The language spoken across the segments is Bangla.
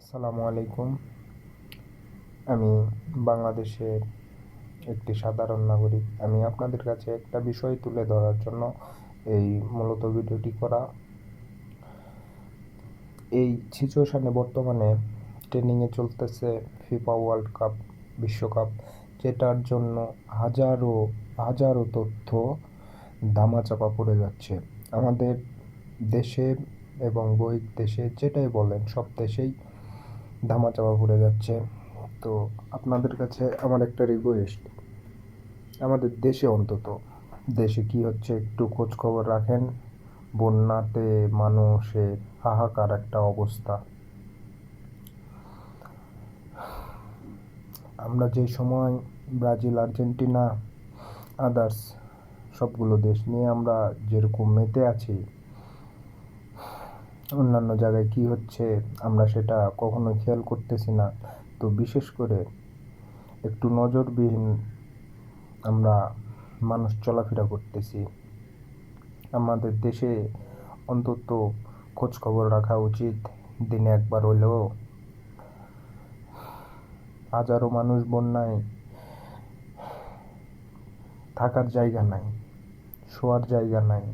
আসসালামু আলাইকুম। আমি বাংলাদেশের একটি সাধারণ নাগরিক। আমি আপনাদের কাছে একটা বিষয় তুলে ধরার জন্য এই মূলত ভিডিওটি করা। এই সিচুয়েশনে বর্তমানে ট্রেনিংয়ে চলতেছে ফিফা ওয়ার্ল্ড কাপ, বিশ্বকাপ, যেটার জন্য হাজারো হাজারো তথ্য ধামাচাপা পড়ে যাচ্ছে আমাদের দেশে এবং বহির দেশে, যেটাই বলেন সব দেশেই ধামাচাপা পড়ে যাচ্ছে। তো আপনাদের কাছে আমার একটা রিকোয়েস্ট, আমাদের দেশে অন্তত দেশে কি হচ্ছে একটু খোঁজ খবর রাখেন। বন্যাতে মানুষের হাহাকার একটা অবস্থা। আমরা যে সময় ব্রাজিল, আর্জেন্টিনা, আদার্স সবগুলো দেশ নিয়ে আমরা যেরকম মেতে আছি, অন্যান্য জায়গায় কি হচ্ছে আমরা সেটা কখনো খেয়াল করতেছি না। তো বিশেষ করে একটু নজরবিহীন আমরা মানুষ চলাফেরা করতেছি। আমাদের দেশে অন্তত খোঁজ খবর রাখা উচিত, দিনে একবার হলেও। হাজারো মানুষ বন্যায়, থাকার জায়গা নাই, শোয়ার জায়গা নাই,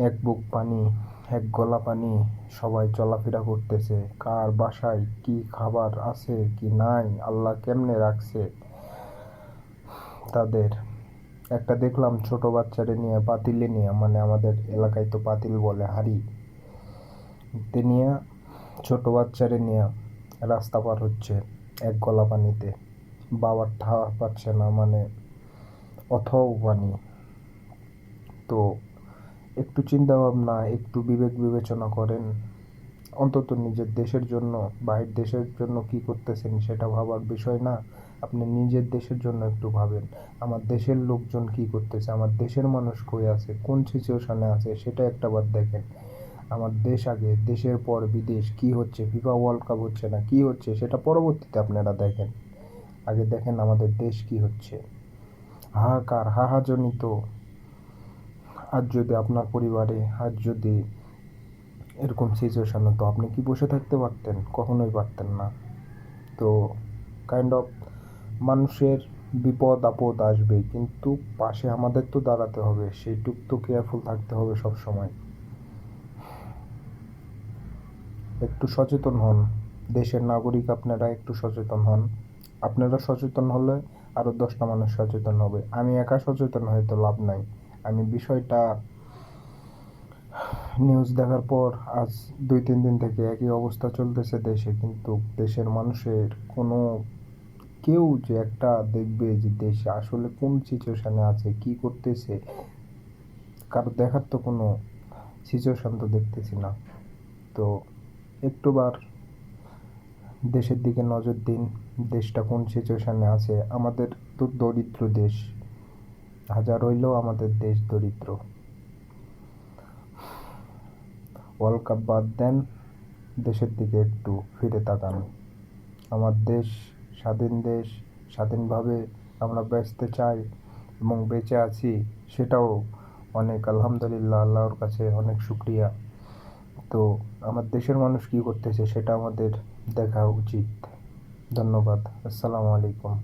এক বুক পানি, এক গলা পানি, সবাই চলাফেরা করতেছে। কার বাসায় কি খাবার আছে কি নাই, আল্লাহ কেমনে রাখছে তাদের। একটা দেখলাম ছোট বাচ্চারে নিয়ে, পাতিলে নিয়ে, মানে আমাদের এলাকায় তো পাতিল বলে, হাঁড়ি নিয়ে ছোট বাচ্চারে নিয়ে রাস্তা পার হচ্ছে এক গলা পানিতে। বাবার ঠাওয়া পাচ্ছে না, মানে অথও পানি। তো একটু চিন্তা ভাবনা, একটু বিবেক বিবেচনা করেন। অন্তত নিজের দেশের জন্য, বাহির দেশের জন্য কি করতেছেন সেটা ভাবার বিষয় না। আপনি নিজের দেশের জন্য একটু ভাবেন। আমার দেশের লোকজন কি করতেছে, আমার দেশের মানুষ কই আছে, কোন সিচুয়েশনে আছে, সেটা একটাবার দেখেন। আমার দেশ আগে, দেশের পর বিদেশ। কি হচ্ছে, ফিফা ওয়ার্ল্ড কাপ হচ্ছে না, কি হচ্ছে সেটা পরবর্তীতে আপনারা দেখেন। আগে দেখেন আমাদের দেশ কি হচ্ছে। হাহাকার, হাহাজনিত। আজ যদি আপনার পরিবারে যদি এরকম সিচুয়েশন হতো, আপনি কি বসে থাকতে পারতেন? কখনোই পারতেন না। তো কাইন্ড অফ মানুষের বিপদ আপদ আসবে, কিন্তু পাশে আমাদের তো দাঁড়াতে হবে, সেইটুক তো কেয়ারফুল থাকতে হবে সব সময়। একটু সচেতন হন, দেশের নাগরিক আপনারা একটু সচেতন হন। আপনারা সচেতন হলে আরও 10টা মানুষ সচেতন হবে। আমি একা সচেতন হয়ে তো লাভ নাই। আমি বিষয়টা নিউজ দেখার পর আজ 2-3 দিন থেকে একই অবস্থা চলতেছে দেশে, কিন্তু দেশের মানুষের কোনো কেউ যে একটা দেখবে যে দেশে আসলে কোন সিচুয়েশনে আছে, কি করতেছে, কারো দেখার তো কোনো সিচুয়েশন তো দেখতেছি না। তো একটুবার দেশের দিকে নজর দিন, দেশটা কোন সিচুয়েশনে আছে। আমাদের তো দরিদ্র দেশ, হাজার হইলেও আমাদের দেশ দরিদ্র। ওয়ার্ল্ড কাপ বাদ দেন, দেশের দিকে একটু ফিরে তাকান। আমার দেশ স্বাধীন দেশ, স্বাধীনভাবে আমরা বাঁচতে চাই এবং বেঁচে আছি, সেটাও অনেক আলহামদুলিল্লাহ, আল্লাহর কাছে অনেক শুক্রিয়া। তো আমার দেশের মানুষ কী করতেছে সেটা আমাদের দেখা উচিত। ধন্যবাদ। আসসালামু আলাইকুম।